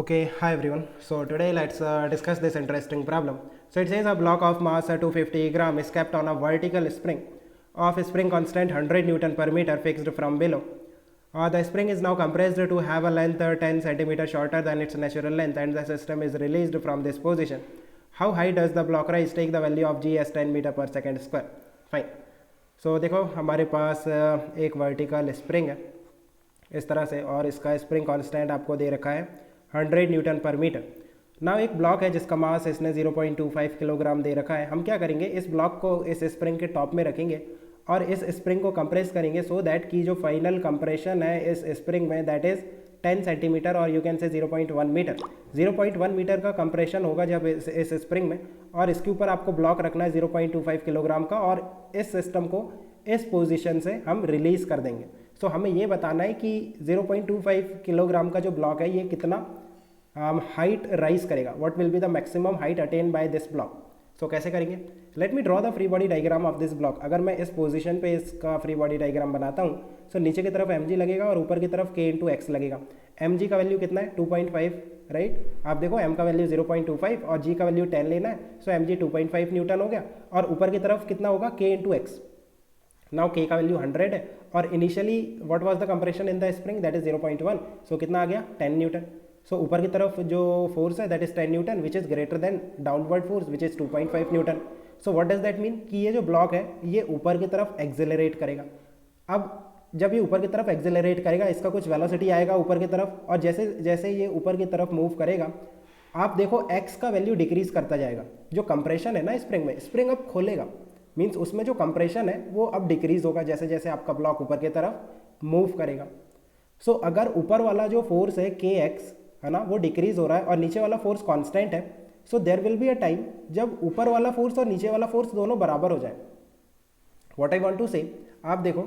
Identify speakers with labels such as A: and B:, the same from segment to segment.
A: Okay, hi everyone. So today let's discuss this interesting problem. So it says a block of mass 250 gram is kept on a vertical spring of spring constant 100 Newton per meter fixed from below. The spring is now compressed to have a length 10 centimeter shorter than its natural length and the system is released from this position. How high does the block rise? Take the value of g as 10 meter per second square. Fine. So देखो हमारे पास एक vertical spring है इस तरह से और इसका spring constant आपको दे रखा है 100 न्यूटन पर मीटर। नाउ एक ब्लॉक है जिसका मास इसने 0.25 किलोग्राम दे रखा है। हम क्या करेंगे, इस ब्लॉक को इस स्प्रिंग के टॉप में रखेंगे और इस स्प्रिंग को कंप्रेस करेंगे सो दैट की जो फाइनल कंप्रेशन है इस स्प्रिंग में दैट इज़ 10 सेंटीमीटर और you can say 0.1 metre. 0.1 metre का कंप्रेशन होगा जब इस स्प्रिंग में, और इसके ऊपर आपको ब्लॉक रखना है 0.25 किलोग्राम का और इस सिस्टम को इस पोजीशन से हम रिलीज़ कर देंगे। सो हमें ये बताना है कि 0.25 किलोग्राम का जो ब्लॉक है ये कितना हाइट राइज करेगा, what will be the maximum height attain by this block. So कैसे करेंगे, let me draw the free body diagram of this block. अगर मैं इस पोजीशन पे इसका फ्री बॉडी डायग्राम बनाता हूँ सो नीचे की तरफ mg लगेगा और ऊपर की तरफ k इंटू एक्स लगेगा। mg का वैल्यू कितना है 2.5, राइट। आप देखो m का वैल्यू 0.25 और g का वैल्यू 10 लेना है, सो mg 2.5 न्यूटन हो गया और ऊपर की तरफ कितना होगा k into x. Now k का वैल्यू 100 है और initially what was the compression in the spring that is 0.1, सो कितना आ गया 10 न्यूटन। सो ऊपर की तरफ जो फोर्स है that is 10 Newton which is greater than downward force which is 2.5 Newton. So what does that mean कि ये जो ब्लॉक है ये ऊपर की तरफ एक्सेलरेट करेगा। अब जब ये ऊपर की तरफ एक्सेलरेट करेगा इसका कुछ वेलोसिटी आएगा ऊपर की तरफ और जैसे जैसे ये ऊपर की तरफ मूव करेगा आप देखो x का वैल्यू डिक्रीज करता जाएगा। जो कंप्रेशन है ना स्प्रिंग में, स्प्रिंग अब खोलेगा मीन्स उसमें जो कंप्रेशन है वो अब डिक्रीज होगा जैसे जैसे आपका ब्लॉक ऊपर की तरफ मूव करेगा। सो अगर ऊपर वाला जो फोर्स है के एक्स है ना वो डिक्रीज हो रहा है और नीचे वाला फोर्स कांस्टेंट है, so there will be a time जब ऊपर वाला फोर्स और नीचे वाला फोर्स दोनों बराबर हो जाए। व्हाट आई वांट टू से, आप देखो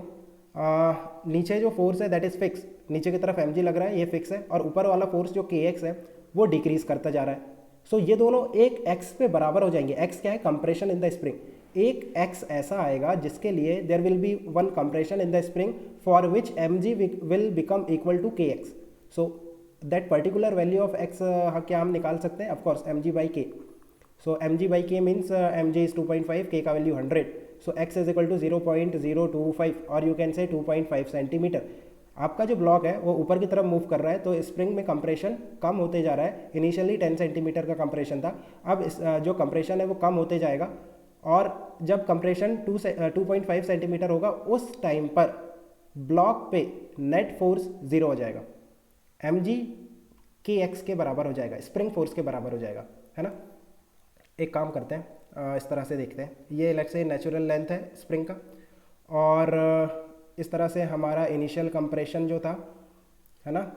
A: नीचे जो फोर्स है दैट इज फिक्स, नीचे की तरफ mg लग रहा है ये फिक्स है और ऊपर वाला फोर्स जो के एक्स है वो डिक्रीज करता जा रहा है। सो ये दोनों एक x पे बराबर हो जाएंगे। x क्या है, कंप्रेशन इन द स्प्रिंग। एक x ऐसा आएगा जिसके लिए there will be one compression in the spring for which mg will become equal to k x. So that particular value of x क्या हम निकाल सकते हैं, of course mg by K. So mg by K means mg is 2.5, k का value 100, so x is equal to 0.025 और you can say 2.5 centimetre. आपका जो block है वो ऊपर की तरफ मूव कर रहा है तो स्प्रिंग में कंप्रेशन कम होते जा रहा है। इनिशियली 10 सेंटीमीटर का कंप्रेशन था, अब जो कंप्रेशन है वो कम होते जाएगा और जब कंप्रेशन 2.5 सेंटीमीटर होगा उस टाइम पर ब्लॉक पे नेट फोर्स जीरो हो जाएगा, mg के एक्स के बराबर हो जाएगा, स्प्रिंग फोर्स के बराबर हो जाएगा, है ना। एक काम करते हैं इस तरह से देखते हैं, ये लेट्स से नेचुरल लेंथ है स्प्रिंग का और इस तरह से हमारा इनिशियल कंप्रेशन जो था है ना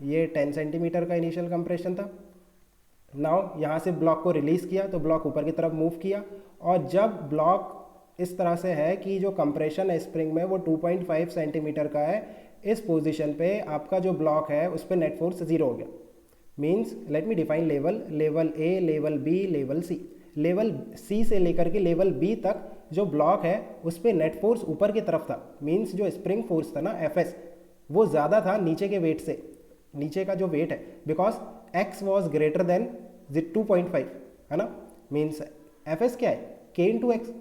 A: ये 10 सेंटीमीटर का इनिशियल कंप्रेशन था। नाउ यहाँ से ब्लॉक को रिलीज़ किया तो ब्लॉक ऊपर की तरफ मूव किया और जब ब्लॉक इस तरह से है कि जो कंप्रेशन है स्प्रिंग में वो 2.5 सेंटीमीटर का है, इस पोजीशन पे आपका जो ब्लॉक है उस पर नेट फोर्स जीरो हो गया। Means let me define level, level A, level B, level C. Level C से लेकर के लेवल बी तक जो ब्लॉक है उस पर नेट फोर्स ऊपर की तरफ था। मीन्स जो स्प्रिंग फोर्स था ना एफएस वो ज़्यादा था नीचे के वेट से, नीचे का जो वेट है, because x was greater than 2.5 है ना। मीन्स एफएस क्या है, के into x.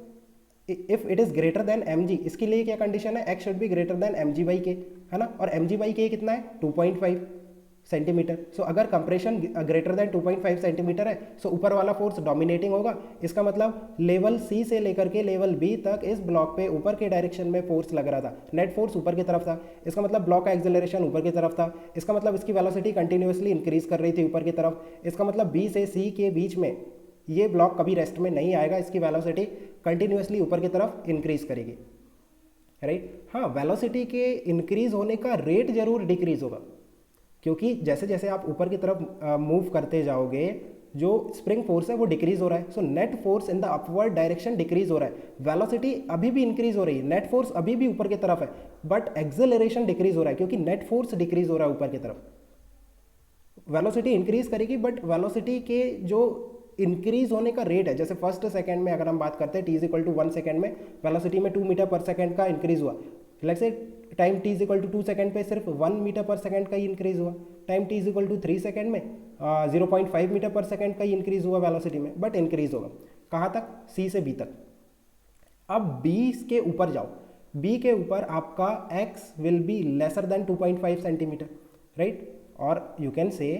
A: If it is greater than mg, इसके लिए क्या कंडीशन है, x should be greater than mg by के, है ना। और mg बाई के कितना है 2.5 सेंटीमीटर। सो अगर कंप्रेशन ग्रेटर देन 2.5 सेंटीमीटर है सो ऊपर वाला फोर्स डोमिनेटिंग होगा। इसका मतलब लेवल सी से लेकर के लेवल बी तक इस ब्लॉक पे ऊपर के डायरेक्शन में फोर्स लग रहा था, नेट फोर्स ऊपर की तरफ था। इसका मतलब ब्लॉक का एक्सेलरेशन ऊपर की तरफ था। इसका मतलब इसकी वेलोसिटी कंटिन्यूसली इंक्रीज कर रही थी ऊपर की तरफ। इसका मतलब बी से सी के बीच में ये ब्लॉक कभी रेस्ट में नहीं आएगा, इसकी वेलोसिटी कंटिन्यूसली ऊपर की तरफ इंक्रीज करेगी, राइट। हाँ, वेलोसिटी के इंक्रीज होने का रेट जरूर डिक्रीज होगा क्योंकि जैसे जैसे आप ऊपर की तरफ मूव करते जाओगे जो स्प्रिंग फोर्स है वो डिक्रीज हो रहा है। So net force in the upward direction decrease हो रहा है। वेलोसिटी अभी भी इंक्रीज हो रही है, नेट फोर्स अभी भी ऊपर की तरफ है, बट एक्सेलरेशन डिक्रीज हो रहा है क्योंकि नेट फोर्स डिक्रीज हो रहा है ऊपर की तरफ। वेलोसिटी इंक्रीज करेगी बट वेलोसिटी के जो इंक्रीज होने का रेट है, जैसे फर्स्ट सेकंड में अगर हम बात करते हैं t is equal to 1 second में वेलोसिटी में 2 मीटर पर सेकंड का इंक्रीज हुआ, let's say time t is equal to 2 second पे सिर्फ 1 मीटर पर सेकेंड का ही इंक्रीज हुआ, time t is equal to 3 second में 0.5 मीटर पर सेकेंड का ही इंक्रीज हुआ वेलोसिटी में, बट इंक्रीज होगा कहाँ तक, c से b तक। अब b के ऊपर जाओ, b के ऊपर आपका x will be lesser than 2.5 centimetre, right. और यू कैन से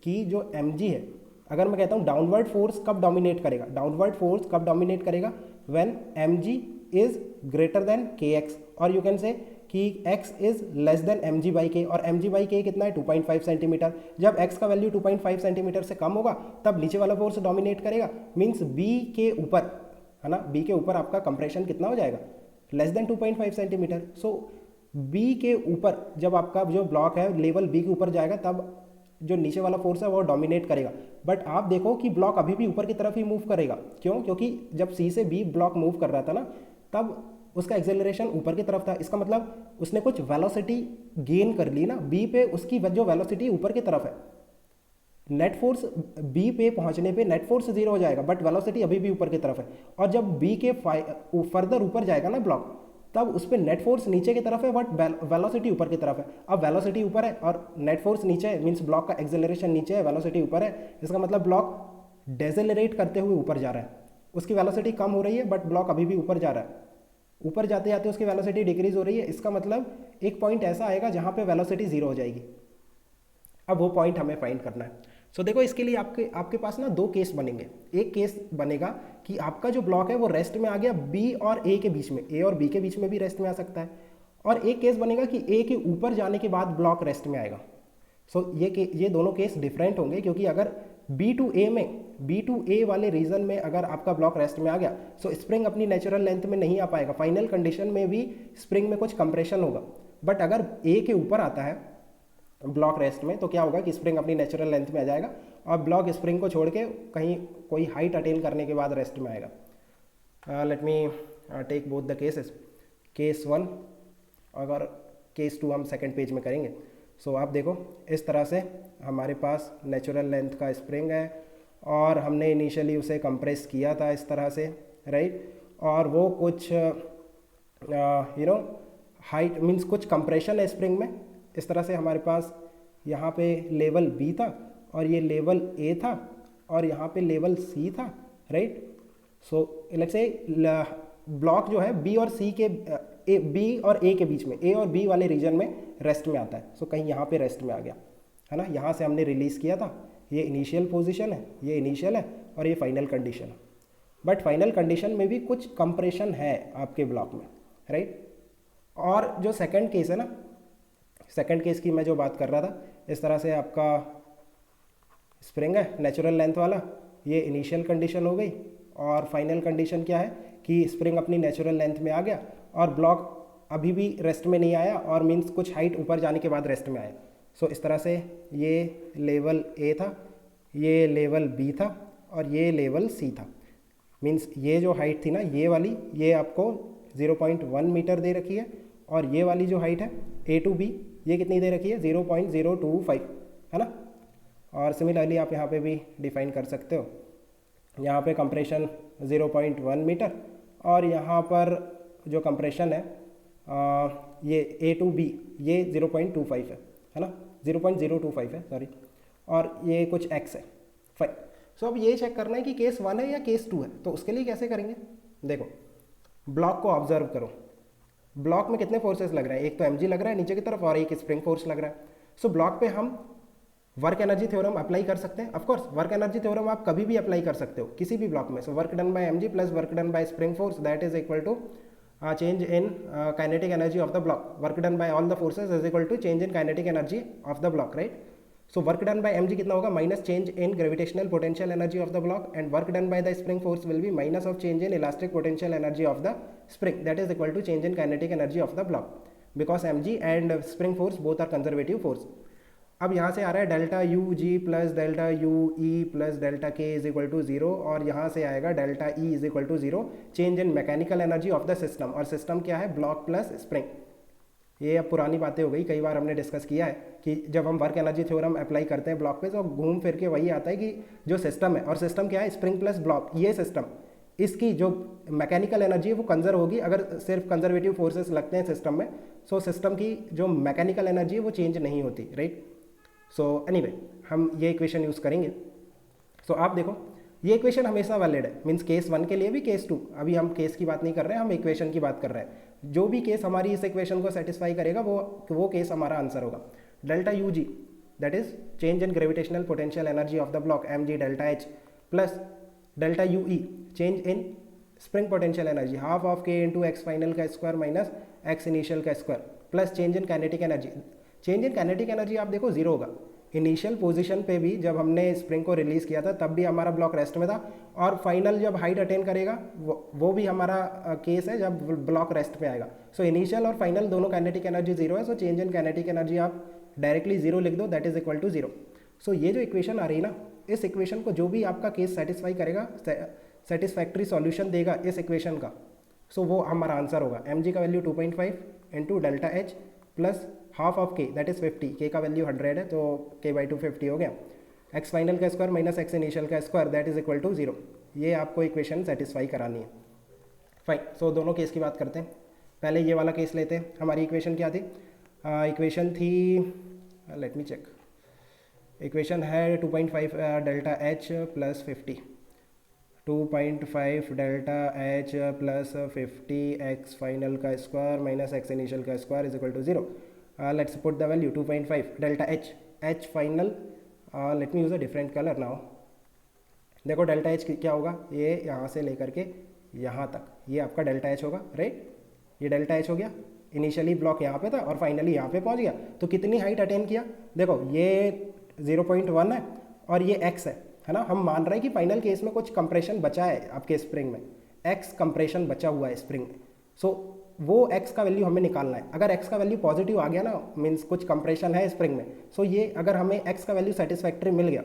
A: कि जो mg है, अगर मैं कहता हूँ डाउनवर्ड फोर्स कब डोमिनेट करेगा, डाउनवर्ड फोर्स कब डोमिनेट करेगा, when mg is greater than kx, और यू कैन से कि x is less than mg by k, और mg बाई k कितना है 2.5 सेंटीमीटर। जब x का वैल्यू 2.5 सेंटीमीटर से कम होगा तब नीचे वाला फोर्स डोमिनेट करेगा, मीन्स b के ऊपर, है ना, b के ऊपर आपका कंप्रेशन कितना हो जाएगा, लेस देन 2.5 सेंटीमीटर। सो b के ऊपर जब आपका जो ब्लॉक है लेवल b के ऊपर जाएगा तब जो नीचे वाला फोर्स है वो डोमिनेट करेगा। बट आप देखो कि ब्लॉक अभी भी ऊपर की तरफ ही मूव करेगा, क्यों, क्योंकि जब सी से बी ब्लॉक मूव कर रहा था ना तब उसका एक्सेलरेशन ऊपर की तरफ था, इसका मतलब उसने कुछ वेलोसिटी गेन कर ली ना बी पे, उसकी जो वेलोसिटी ऊपर की तरफ है, नेट फोर्स बी पे पहुंचने पे नेट फोर्स जीरो हो जाएगा, बट वेलोसिटी अभी भी ऊपर की तरफ है। और जब बी के फर्दर ऊपर जाएगा ना ब्लॉक, तब उस पर नेट फोर्स नीचे की तरफ है बट वेलोसिटी ऊपर की तरफ है। अब वेलोसिटी ऊपर है और नेट फोर्स नीचे है, मींस ब्लॉक का एक्सेलरेशन नीचे है, वेलोसिटी ऊपर है, इसका मतलब ब्लॉक डेसेलरेट करते हुए ऊपर जा रहा है, उसकी वेलोसिटी कम हो रही है बट ब्लॉक अभी भी ऊपर जा रहा है, ऊपर जाते जाते उसकी वेलोसिटी डिक्रीज हो रही है। इसका मतलब एक पॉइंट ऐसा आएगा जहाँ पे वेलोसिटी जीरो हो जाएगी। अब वो पॉइंट हमें फाइंड करना है। सो देखो इसके लिए आपके पास ना दो केस बनेंगे। एक केस बनेगा कि आपका जो ब्लॉक है वो रेस्ट में आ गया बी और ए के बीच में, ए और बी के बीच में भी रेस्ट में आ सकता है, और एक केस बनेगा कि ए के ऊपर जाने के बाद ब्लॉक रेस्ट में आएगा। सो ये दोनों केस डिफरेंट होंगे, क्योंकि अगर बी टू ए वाले रीजन में अगर आपका ब्लॉक रेस्ट में आ गया सो स्प्रिंग अपनी नेचुरल लेंथ में नहीं आ पाएगा, फाइनल कंडीशन में भी स्प्रिंग में कुछ कंप्रेशन होगा। बट अगर ए के ऊपर आता है ब्लॉक रेस्ट में तो क्या होगा कि स्प्रिंग अपनी नेचुरल लेंथ में आ जाएगा और ब्लॉक स्प्रिंग को छोड़ के कहीं कोई हाइट अटेन करने के बाद रेस्ट में आएगा। Let me take both the cases. Case 1 अगर केस 2 हम सेकंड पेज में करेंगे। सो आप देखो इस तरह से हमारे पास नेचुरल लेंथ का स्प्रिंग है और हमने इनिशियली उसे कंप्रेस किया था इस तरह से, राइट, और वो कुछ हाइट मीन्स कुछ कंप्रेशन है स्प्रिंग में। इस तरह से हमारे पास यहाँ पे लेवल बी था और ये लेवल ए था और यहाँ पे लेवल सी था, right. So let's say block जो है बी और सी के बी और ए के बीच में, ए और बी वाले रीजन में रेस्ट में आता है। सो कहीं यहाँ पे रेस्ट में आ गया, है ना, यहाँ से हमने रिलीज़ किया था, ये इनिशियल पोजीशन है, ये इनिशियल है और ये फाइनल कंडीशन है। बट फाइनल कंडीशन में भी कुछ कंप्रेशन है आपके ब्लॉक में, राइट। और जो सेकंड केस है ना, सेकंड केस की मैं जो बात कर रहा था, इस तरह से आपका स्प्रिंग है नेचुरल लेंथ वाला, ये इनिशियल कंडीशन हो गई और फाइनल कंडीशन क्या है कि स्प्रिंग अपनी नेचुरल लेंथ में आ गया और ब्लॉक अभी भी रेस्ट में नहीं आया और मीन्स कुछ हाइट ऊपर जाने के बाद रेस्ट में आया। सो इस तरह से ये लेवल ए था, ये लेवल बी था और ये लेवल सी था। मीन्स ये जो हाइट थी ना ये वाली, ये आपको 0.1 मीटर दे रखी है और ये वाली जो हाइट है ए टू बी ये कितनी दे रखी है 0.025, है ना। और सिमिलरली आप यहाँ पे भी डिफाइन कर सकते हो, यहाँ पे कंप्रेशन 0.1 मीटर और यहाँ पर जो कंप्रेशन है ये ए टू बी ये 0.25 है ना, 0.025 है सॉरी, और ये कुछ एक्स है, फाइन। सो अब ये चेक करना है कि केस 1 है या केस 2 है। तो उसके लिए कैसे करेंगे, देखो ब्लॉक को ऑब्जर्व करो, ब्लॉक में कितने फोर्सेस लग रहे हैं, एक तो mg लग रहा है नीचे की तरफ और एक स्प्रिंग फोर्स लग रहा है। सो ब्लॉक पे हम वर्क एनर्जी थ्योरम अप्लाई कर सकते हैं। Of course work energy theorem आप कभी भी अप्लाई कर सकते हो किसी भी ब्लॉक में। So work done by mg plus work done by spring force that is equal to change in kinetic energy of the block, work done by all the forces is equal to change in kinetic energy of the block, right. So work done by mg कितना होगा minus change in gravitational potential energy of the block and work done by the spring force will be minus of change in elastic potential energy of the spring that is equal to change in kinetic energy of the block because mg and spring force both are conservative force। अब यहाँ से आ रहा है delta U G plus delta U E plus delta K is equal to 0 और यहाँ से आएगा delta E is equal to 0 change in mechanical energy of the system, और सिस्टम क्या है ब्लॉक प्लस स्प्रिंग। ये अब पुरानी बातें हो गई, कई बार हमने डिस्कस किया है कि जब हम वर्क एनर्जी थ्योरम अप्लाई करते हैं ब्लॉक पे तो घूम फिर के वही आता है कि जो सिस्टम है, और सिस्टम क्या है स्प्रिंग प्लस ब्लॉक, ये सिस्टम इसकी जो मैकेनिकल एनर्जी है वो कंजर्व होगी अगर सिर्फ कंजर्वेटिव फोर्सेस लगते हैं सिस्टम में। सो सिस्टम की जो मैकेनिकल एनर्जी है वो चेंज नहीं होती, राइट। सो एनीवे हम ये इक्वेशन यूज़ करेंगे। सो आप देखो ये इक्वेशन हमेशा वैलिड है, मीन्स केस 1 के लिए भी केस 2, अभी हम केस की बात नहीं कर रहे हैं, हम इक्वेशन की बात कर रहे हैं। जो भी केस हमारी इस इक्वेशन को सेटिस्फाई करेगा वो केस हमारा आंसर होगा। Delta U G that is change in gravitational potential energy of the block M G delta H plus delta U E change in spring potential energy half of K into X final का square minus x initial का square plus change in kinetic energy. Change in kinetic energy आप देखो zero होगा। Initial position पे भी जब हमने spring को रिलीज़ किया था तब भी हमारा ब्लॉक रेस्ट में था, और फाइनल जब हाइट अटेन करेगा वो भी हमारा केस है जब ब्लॉक रेस्ट पे आएगा। सो इनिशियल और फाइनल दोनों काइनेटिक एनर्जी जीरो है। So change in kinetic energy आप डायरेक्टली जीरो लिख दो, that is equal to zero. So ये जो इक्वेशन आ रही है ना, इस इक्वेशन को जो भी आपका केस सेटिस्फाई करेगा, सेटिस्फैक्ट्री सॉल्यूशन देगा इस इक्वेशन का, सो वो हमारा आंसर होगा। एम जी का value 2.5 into delta H plus half of के दैट इज 50, के का वैल्यू 100 है तो के बाई 2 50 हो गया, एक्स फाइनल का स्क्वायर माइनस एक्स इनिशियल का square that is equal to zero. ये आपको इक्वेशन सेटिस्फाई करानी है। फाइन, सो दोनों केस की बात करते हैं। पहले ये वाला केस लेते हैं। हमारी इक्वेशन क्या थी? इक्वेशन थी, लेट मी चेक, इक्वेशन है 2.5 delta H plus 50, 2.5 delta H plus 50 x final का स्क्वायर माइनस एक्स इनिशियल का square is equal to zero. Let's put the value 2.5 delta H final, let me use a different colour now. देखो delta H क्या होगा, ये यहाँ से लेकर के यहाँ तक ये आपका डेल्टा एच होगा, राइट। ये डेल्टा एच हो गया, इनिशियली ब्लॉक यहाँ पे था और फाइनली यहाँ पे पहुँच गया। तो कितनी हाइट अटेन किया? देखो ये 0.1 है और ये x है ना। हम मान रहे हैं कि फाइनल केस में कुछ कंप्रेशन बचा है आपके स्प्रिंग में, x कंप्रेशन बचा हुआ है स्प्रिंग में। सो वो x का वैल्यू हमें निकालना है। अगर x का वैल्यू पॉजिटिव आ गया ना, मीन्स कुछ कंप्रेशन है स्प्रिंग में, सो ये अगर हमें x का वैल्यू सेटिस्फैक्ट्री मिल गया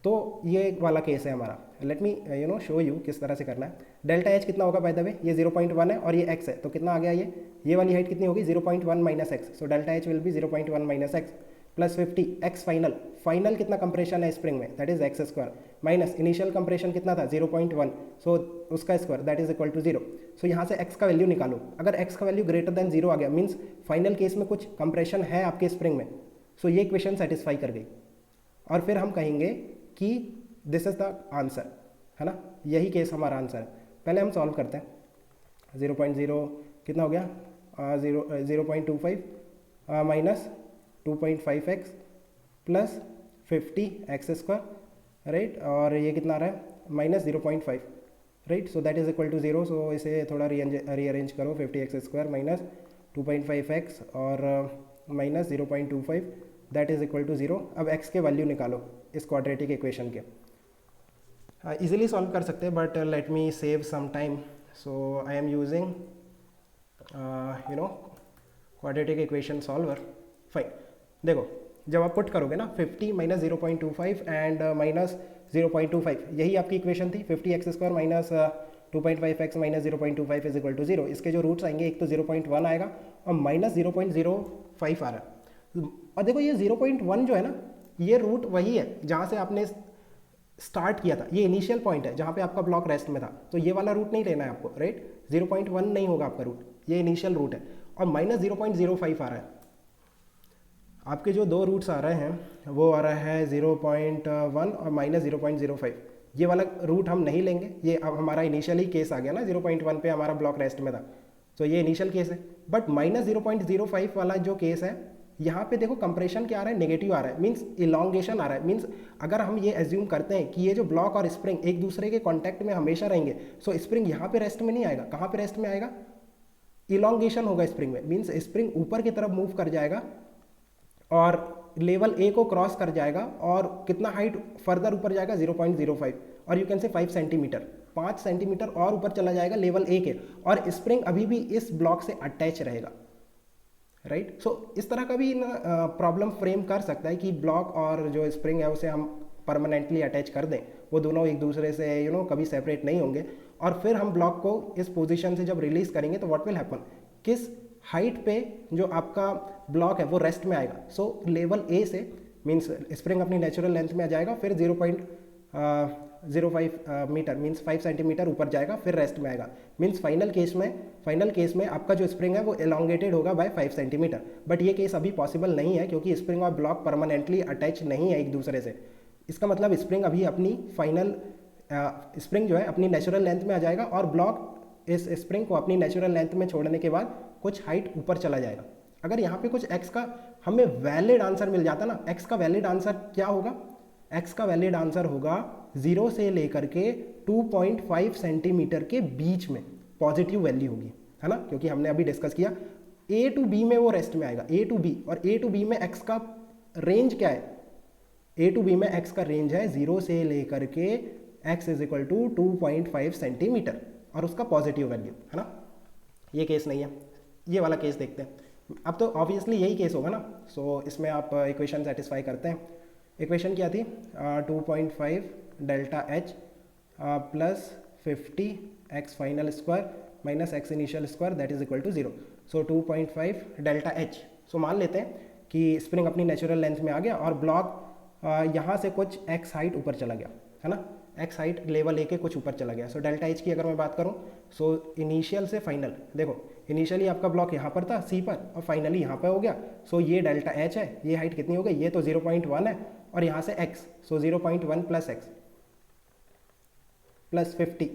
A: तो ये वाला केस है हमारा। लेट मी शो यू किस तरह से करना है। डेल्टा एच कितना होगा बाय द वे, ये 0.1 है और ये x है, तो कितना आ गया ये वाली हाइट कितनी होगी 0.1 minus x. So delta H will be 0.1 minus x plus 50 x final कितना कंप्रेशन है स्प्रिंग में, that is x square minus initial compression कितना था 0.1, सो उसका square that is equal to zero. So यहाँ से x का वैल्यू निकालो। अगर x का वैल्यू ग्रेटर देन जीरो आ गया मीन्स फाइनल केस में कुछ कंप्रेशन है आपके स्प्रिंग में, सो ये इक्वेशन सेटिस्फाई कर गई। और फिर हम कहेंगे कि दिस इज द आंसर, है ना, यही केस हमारा आंसर है। पहले हम सॉल्व करते हैं। 0.0 कितना हो गया, 0.25 minus 2.5x plus 50 x square, right, और ये कितना आ रहा है minus 0.5, right. So that is equal to zero. So इसे थोड़ा रीअरेंज करो, 50 एक्स स्क्वायर माइनस 2.5x और minus 0.25 that is equal to zero. अब x के वैल्यू निकालो इस क्वाड्रेटिक इक्वेशन के। इजीली सॉल्व कर सकते हैं but let me save some time, so I am using quadratic equation solver. Fine, देखो जब आप पुट करोगे ना 50 माइनस 0.25 एंड माइनस 0.25, यही आपकी इक्वेशन थी। 50 x square minus 2.5x minus 0.25 is equal to zero. इसके जो रूट्स आएंगे, एक तो 0.1 आएगा और माइनस 0.05 आ रहा है। और देखो ये 0.1 जो है ना, ये रूट वही है जहाँ से आपने स्टार्ट किया था। ये इनिशियल पॉइंट है जहाँ पे आपका ब्लॉक रेस्ट में था, तो ये वाला रूट नहीं लेना है आपको, राइट। 0.1 नहीं होगा आपका रूट, ये इनिशियल रूट है। और माइनस 0.05 आ रहा है। आपके जो दो रूट्स आ रहे हैं वो आ रहा है 0.1 और माइनस 0.05। ये वाला रूट हम नहीं लेंगे, ये अब हमारा इनिशियली केस आ गया ना, 0.1 पे हमारा ब्लॉक रेस्ट में था, तो ये इनिशियल केस है। बट माइनस 0.05 वाला जो केस है, यहाँ पे देखो कंप्रेशन क्या आ रहा है, नेगेटिव आ रहा है, मीन्स इलॉन्गेशन आ रहा है। मीन्स अगर हम ये एज्यूम करते हैं कि ये जो ब्लॉक और स्प्रिंग एक दूसरे के कॉन्टैक्ट में हमेशा रहेंगे, सो स्प्रिंग यहाँ पे रेस्ट में नहीं आएगा। कहाँ पे रेस्ट में आएगा? इलॉन्गेशन होगा स्प्रिंग में, मीन्स स्प्रिंग ऊपर की तरफ मूव कर जाएगा और लेवल ए को क्रॉस कर जाएगा। और कितना हाइट फर्दर ऊपर जाएगा? 0.05 और you can say 5 centimetre, 5 centimetre और ऊपर चला जाएगा लेवल ए के, और स्प्रिंग अभी भी इस ब्लॉक से अटैच रहेगा, राइट। सो इस तरह का भी प्रॉब्लम फ्रेम कर सकता है कि ब्लॉक और जो स्प्रिंग है उसे हम परमानेंटली अटैच कर दें, वो दोनों एक दूसरे से कभी सेपरेट नहीं होंगे। और फिर हम ब्लॉक को इस पोजीशन से जब रिलीज करेंगे तो व्हाट विल हैपन, किस हाइट पे जो आपका ब्लॉक है वो रेस्ट में आएगा। सो लेवल ए से मीन्स स्प्रिंग अपनी नेचुरल लेंथ में आ जाएगा, फिर 0.5 मीटर मीन्स 5 सेंटीमीटर ऊपर जाएगा, फिर रेस्ट में आएगा। मीन्स फाइनल केस में आपका जो स्प्रिंग है वो एलोंगेटेड होगा बाय 5 सेंटीमीटर। बट ये केस अभी पॉसिबल नहीं है क्योंकि स्प्रिंग और ब्लॉक परमानेंटली अटैच नहीं है एक दूसरे से। इसका मतलब स्प्रिंग अभी अपनी स्प्रिंग जो है अपनी नेचुरल लेंथ में आ जाएगा और ब्लॉक इस स्प्रिंग को अपनी नेचुरल लेंथ में छोड़ने के बाद कुछ हाइट ऊपर चला जाएगा। अगर यहाँ पे कुछ x का हमें वैलिड आंसर मिल जाता ना, x का वैलिड आंसर क्या होगा? x का वैलिड आंसर होगा 0 से लेकर के 2.5 सेंटीमीटर के बीच में पॉजिटिव वैल्यू होगी, है ना, क्योंकि हमने अभी डिस्कस किया a टू b में वो रेस्ट में आएगा, a टू b, और a टू b में x का रेंज क्या है? a टू b में x का रेंज है 0 से लेकर के x is equal to 2.5 centimetre और उसका पॉजिटिव वैल्यू, है ना। ये केस नहीं है, ये वाला केस देखते हैं। अब तो ऑब्वियसली यही केस होगा ना। सो इसमें आप इक्वेशन सेटिस्फाई करते हैं। इक्वेशन क्या थी? 2.5 delta H plus 50 x final square minus x initial square that is equal to 0। So 2.5 delta H. So मान लेते हैं कि स्प्रिंग अपनी नेचुरल लेंथ में आ गया और ब्लॉक यहाँ से कुछ एक्स हाइट ऊपर चला गया, है ना, एक्स हाइट लेवल लेके कुछ ऊपर चला गया। सो डेल्टा एच की अगर मैं बात करूँ, सो इनिशियल से फाइनल, देखो इनिशियली आपका ब्लॉक यहाँ पर था सी पर और फाइनली यहाँ पर हो गया। सो ये डेल्टा एच है, ये हाइट कितनी हो गई? ये तो 0.1 है और यहाँ से एक्स, सो 0.1 plus x plus 50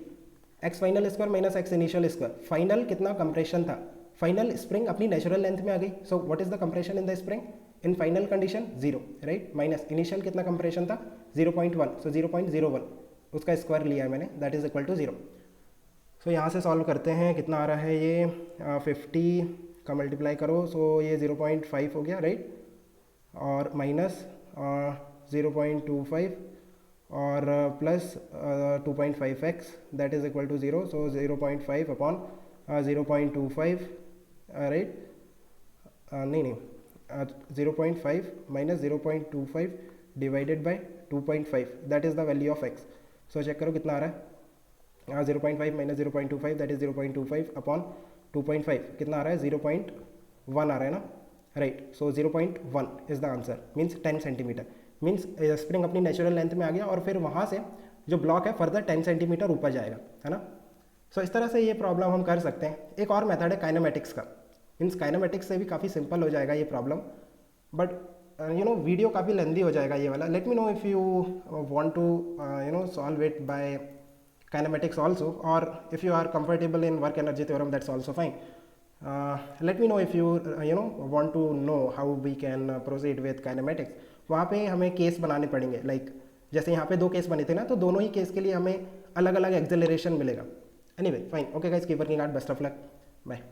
A: x final square minus x initial square. Final कितना कंप्रेशन था? फाइनल स्प्रिंग अपनी नेचुरल लेंथ में आ गई। So what is the compression in the spring in final condition? 0, right, minus initial कितना compression था? 0.1, सो 0.01 उसका square लिया है मैंने, दैट इज इक्वल टू 0। सो यहाँ से सॉल्व करते हैं, कितना आ रहा है ये 50 का मल्टीप्लाई करो, सो ये 0.5 हो गया, राइट, और माइनस 0.25 और plus 2.5x that is equal to 0। So 0.5 upon 0.25, right, नहीं 0.5 minus 0.25 divided by 2.5 that is the value of x। So check करो कितना आ रहा है, 0.5 माइनस 0.25 दैट इज 0.25 अपॉन 2.5 कितना आ रहा है? 0.1 आ रहा है ना, right. So 0.1 is the answer, means 10 centimetre. Means spring अपनी नेचुरल लेंथ में आ गया और फिर वहाँ से जो ब्लॉक है फर्दर 10 सेंटीमीटर ऊपर जाएगा, है ना। सो इस तरह से ये प्रॉब्लम हम कर सकते हैं। एक और मेथड है काइनेमेटिक्स का, मीन्स काइनेमेटिक्स से भी काफ़ी सिंपल हो जाएगा ये प्रॉब्लम, बट वीडियो काफ़ी लेंदी हो जाएगा ये वाला। Let me know if you want to solve it by kinematics also, or if you are comfortable in work energy theorem, that's also fine. Let me know if you want to know how we can proceed with kinematics. वहाँ पे हमें case बनाने पड़ेंगे, like जैसे यहाँ पे 2 case बने थे ना, तो दोनों ही केस के लिए हमें अलग अलग एक्सेलरेशन मिलेगा। Anyway fine, okay guys, keep working hard, best of luck, bye.